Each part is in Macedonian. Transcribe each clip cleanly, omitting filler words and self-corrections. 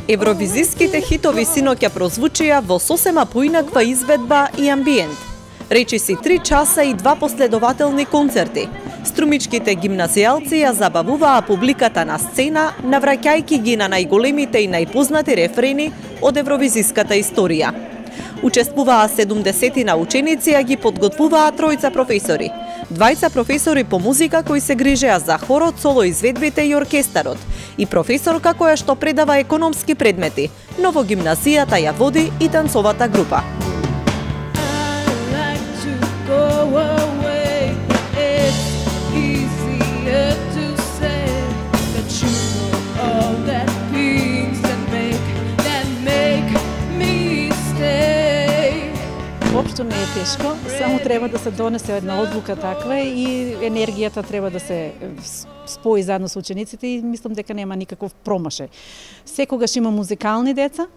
Евровизиските хитови синоќа прозвучија во сосема поинаква изведба и амбиент. Речиси 3 часа и 2 последователни концерти. Струмичките гимназијалци ја забавуваа публиката на сцена, навраќајќи ги на најголемите и најпознати рефрени од евровизиската историја. Учествуваа 70 ученици, а ги подготвуваа тројца професори. Двајца професори по музика кои се грижеа за хорот, соло изведбите и оркестарот, и професорка која што предава економски предмети, но во гимназијата ја води и танцовата група. Воопшто не е тешко, само треба да се донесе една одлука таква и енергијата треба да се спои заедно со учениците и мислам дека нема никаков промашај. Секогаш има музикални деца,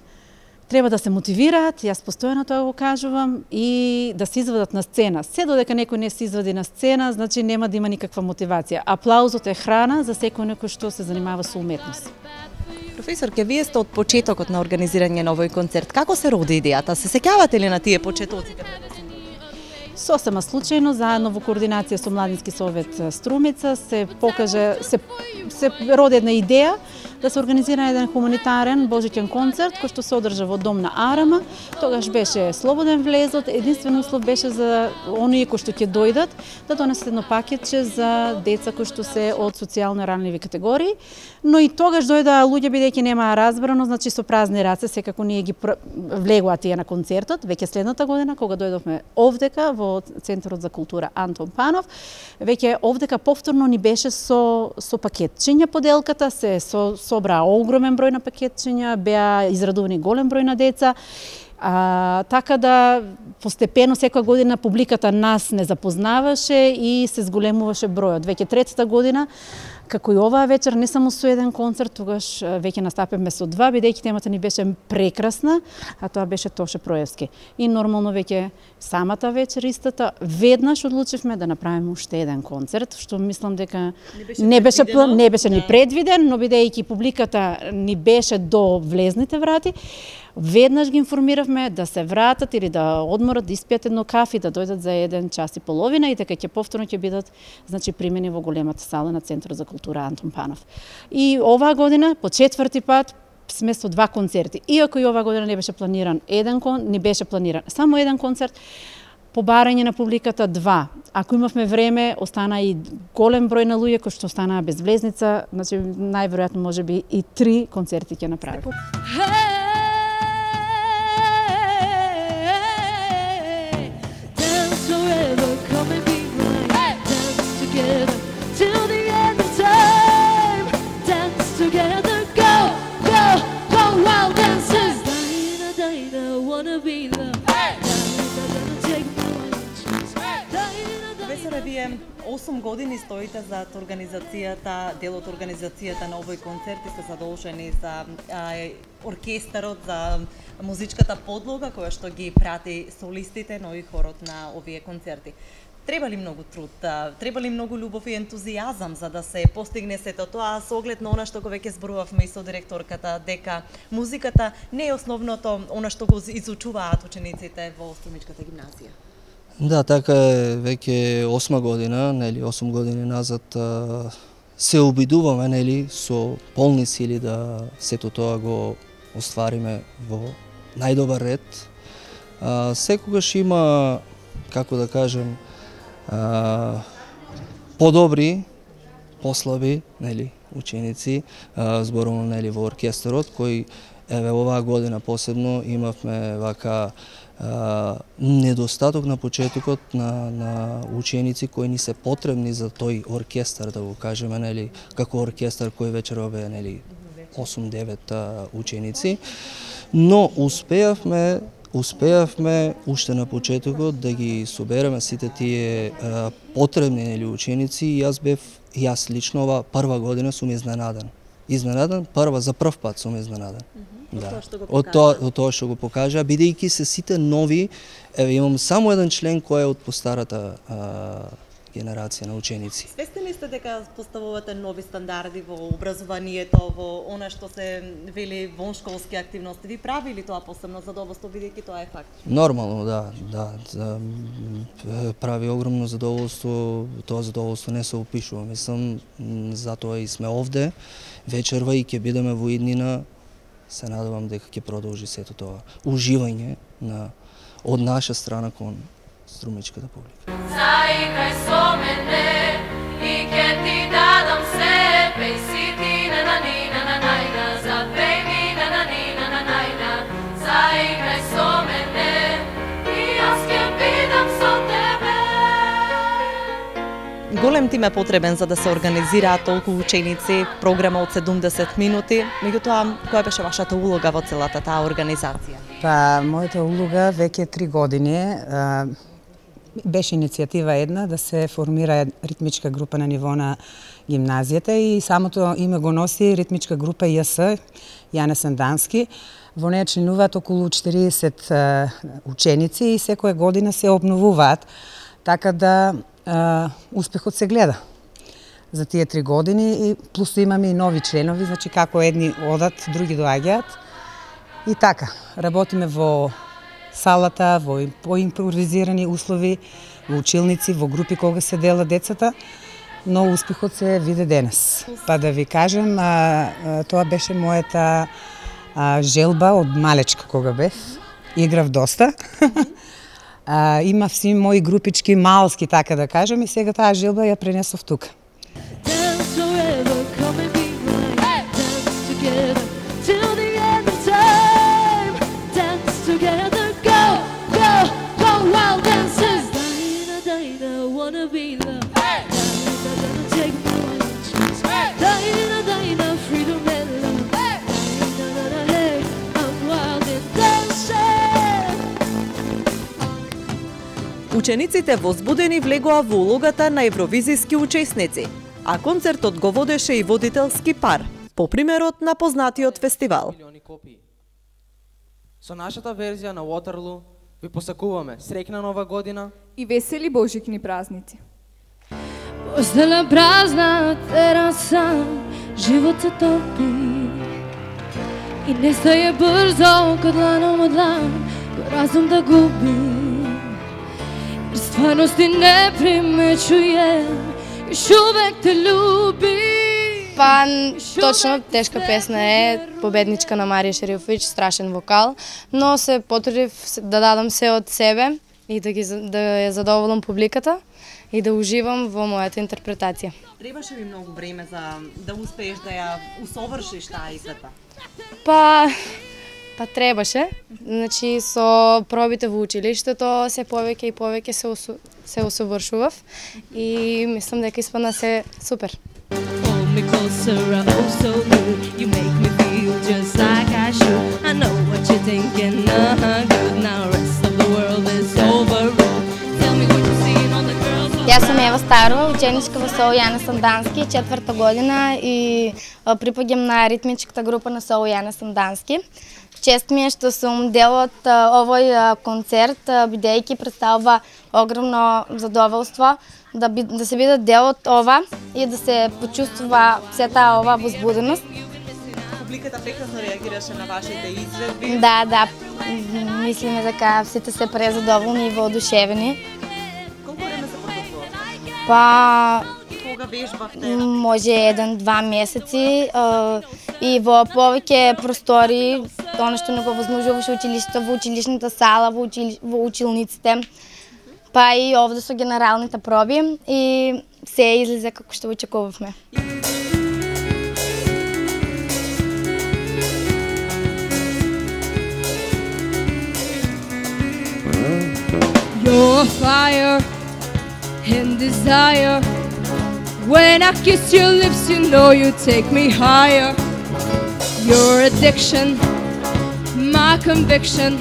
треба да се мотивираат, јас постојано тоа го кажувам, и да се извадат на сцена. Се додека некој не се извади на сцена, значи нема да има никаква мотивација. Аплаузот е храна за секој некој што се занимава со уметност. Професорке, вие сте од почетокот на организирање на овој концерт. Како се роди идејата? Се сеќавате ли на тие почетоците? Сосема случајно, заедно во координација со Младински совет Струмица, се роди една идеја да се организира еден хуманитарен божиќен концерт кој што се одржа во дом на Арама. Тогаш беше слободен влезот, единствен услов беше за оние кои што ќе дојдат да донесат едно пакетче за деца кои што се од социјално ранливи категории, но и тогаш дојдоа луѓе бидејќи немаа разбрано, значи со празни раце секако ние ги влегоа тие на концертот. Веќе следната година кога дојдовме овдека во Центарот за култура Антон Панов, веќе овдека повторно ни беше со пакетчиња поделката, се собраа огромен број на пакетчиња, беа израдувани голем број на деца. Така да постепено секоја година публиката нас не запознаваше и се зголемуваше бројот. Веќе третата година, како и оваа вечер, не само со еден концерт, тогаш веќе настапивме со 2, бидејќи темата ни беше прекрасна, а тоа беше Тоше Проевски. И нормално веќе самата вечер истата, веднаш одлучивме да направиме уште еден концерт, што мислам дека не беше ни предвиден, но бидејќи публиката ни беше до влезните врати, веднаш ги информиравме да се вратат или да одморат, да испијат едно кафе, да дојдат за 1 час и половина и дека ќе повторно ќе бидат, значи, примени во големата сала на Центарот за култура Антон Панов. И оваа година по 4-ти пат сме со 2 концерти. Иако и оваа година не беше планиран само еден концерт, по барање на публиката 2. Ако имавме време, остана и голем број на луѓе кои што останаа без влезница, значи најверојатно можеби и 3 концерти ќе направиме. Вие 8 години стоите зад организацијата, дел од организацијата на овој концерт и сте задолжени за оркестарот, за музичката подлога која што ги прати солистите, но и хорот на овие концерти. Треба ли многу труд, треба ли многу љубов и ентузијазам за да се постигне сето тоа, со оглед на она што го веќе зборувавме и со директорката, дека музиката не е основното, она што го изучуваат учениците во Струмичката гимназија? Да, така е, веќе 8 година, нели, 8 години назад се обидуваме, нели, со полни сили да сето тоа го оствариме во најдобар ред. Секогаш има, како да кажем, подобри, послаби, нели, ученици, зборувам, нели, во оркестарот, кој еве оваа година посебно имавме вака недостаток на почетокот на ученици кои ни се потребни за тој оркестар, да го кажеме, нели, како оркестар кој вечерва бе, нели, 8-9 ученици, но успеавме уште на почетокот да ги собереме сите тие потребни, нели, ученици и јас лично ова прва година сум изненаден. За прв пат сум изненаден. Да. Од тоа што го покажа, бидејќи се сите нови, еве имам само еден член кој е од постарата генерација на ученици. Свесни ли сте дека поставувате нови стандарди во образованието, во она што се вели воншколски активности? Ви прави ли тоа посебно задоволство, бидејќи тоа е факт? Нормално, да. Прави огромно задоволство, тоа задоволство не се опишува. Мислам, затоа и сме овде, вечерва и ќе бидеме во иднина. Се надевам дека ќе продолжи сето тоа уживање од наша страна кон струмичката публика. Заиграј со мене и ќе ти дадам се, пеј си ти на нина на најна, запеј ми на нина на најна. Заиграј со мене и јас ќе бидам со тебе. Голем тим е потребен за да се организираат толку ученици, програма од 70 минути. Меѓутоа, која беше вашата улога во целата таа организација? Па, мојата улога веќе 3 години беше иницијатива една да се формира ритмичка група на ниво на гимназијата и самото име го носи ритмичка група ЈС, Јане Сандански. Во неја членуваат околу 40 ученици и секоја година се обновуваат, така да успехот се гледа за тие 3 години и плюс имаме и нови членови, значи како едни одат, други доаѓаат. И така, работиме во салата, во поимпровизирани услови, во училници, во групи кога се делат децата, но успехот се виде денес. Па да ви кажем, тоа беше мојата желба од малечка кога бев. Играв доста. Имав си мои групички малски, така да кажем, и сега таа желба ја пренесов тука. Учениците возбудени влегоа во улогата на евровизиски учесници, а концертот го водеше и водителски пар, по примерот на познатиот фестивал. Со нашата верзија на Waterloo ви посакуваме среќна нова година и весели божикни празници. Постела празна тераса, живот се топи и не стае брзо кад дланом од длан, кој разум да губи. Стварности не примечуjem, još uvek te ljubim. Па, точно, тешка песна е, победничка на Марија Шерифович, страшен вокал, но се потрудив да дадам се од себе и да ја задоволам публиката и да уживам во мојата интерпретација. Требаше ви многу време за да успееш да ја усовршиш таа изведба? Па требаше, значи со пробите во училиштето се повеќе и повеќе се усовршував и мислам дека испадна се супер. Јас сум Ева Старова, ученичка во СОУ Јане Сандански, 4-та година и припаѓам на ритмичката група на СОУ Јане Сандански. Чест ми е што сум дел од овој концерт, бидејќи представува огромно задоволство да се биде дел од ова и да се почувствува сета ова возбуденост. Публиката прекрасно реагираше на вашите изведби. Да, мислиме дека сите се презадоволни и воодушевени. Колку време се подготвувате? Па, кога вежбавте? Може 1-2 месеци и во повеќе простори, тоа што не го возможуваше училиштето, во училишната сала, во училниците, па и овде со генералните проби и се излезе како што очекувавме. You're fire and desire. When I kiss your lips, you know you take me higher. Your addiction, my conviction.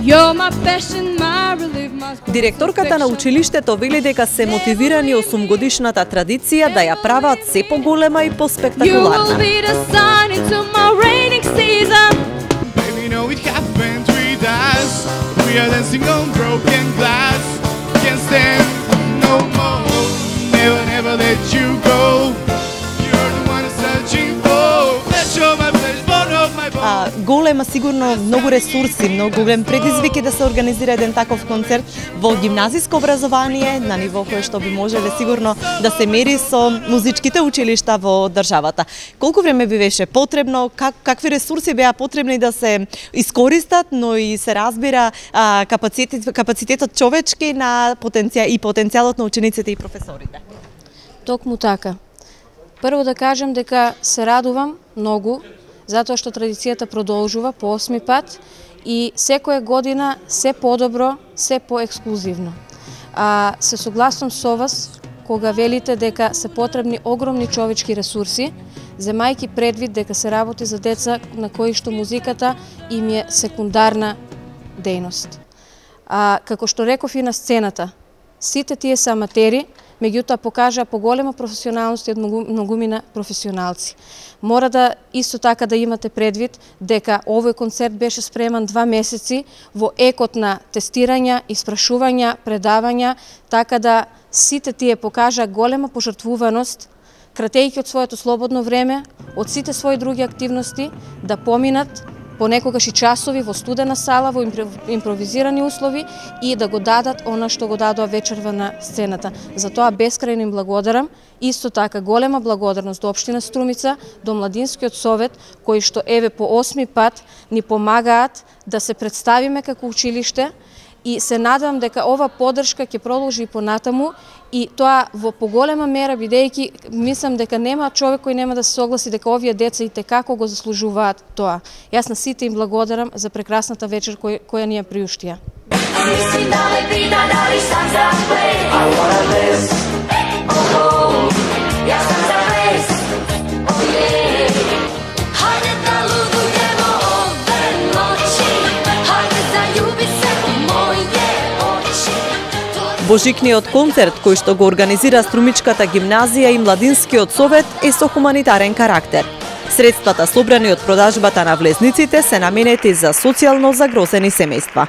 You're my passion, my relief, my... Директорката на училиштето вели дека се мотивирани 8-годишната традиција да ја прават се поголема и поспектакуларна. You will be the sun into my raining season. Baby, know it happened with us. We are dancing on broken glass. Can't stand no more. let you go. You're the one I'm searching for. Let's show my flesh, bone of my bones. Голема сигурно многу ресурси, многу голем предизвик е да се организира еден таков концерт во гимназиско образование на ниво кое што би можеле сигурно да се мери со музичките училишта во државата. Колку време би беше потребно, какви ресурси беа потребни да се искористат, но и се разбира капацитетот човечки на потенцијалот на учениците и професорите? Токму така. Прво да кажем дека се радувам многу затоа што традицијата продолжува по 8 пат и секоја година се подобро, се поексклузивно. Се согласувам со вас кога велите дека се потребни огромни човечки ресурси, земајќи предвид дека се работи за деца на кои што музиката им е секундарна дејност. Како што реков и на сцената, сите тие се аматери, меѓутоа покажа поголема професионалност и многумина професионалци. Мора да исто така да имате предвид дека овој концерт беше спреман 2 месеци во екот на тестирања, испрашувања, предавања, така да сите тие покажа голема пожртвуваност, кратејќи од своето слободно време, од сите своји други активности, да поминат понекогаш и часови во студена сала, во импровизирани услови и да го дадат она што го дадоа вечерва на сцената. За тоа бескрајно им благодарам. Исто така голема благодарност до општина Струмица, до Младинскиот совет, кои што еве по 8 пат ни помагаат да се представиме како училиште и се надевам дека ова поддршка ќе продолжи и понатаму и тоа во поголема мера, бидејќи мислам дека нема човек кој нема да се согласи дека овие деца и текако го заслужуваат тоа. Јас на сите им благодарам за прекрасната вечер која ни ја приуштија. Божикниот концерт кој што го организира Струмичката гимназија и Младинскиот совет е со хуманитарен карактер. Средствата собрани од продажбата на влезниците се наменети за социјално загрозени семејства.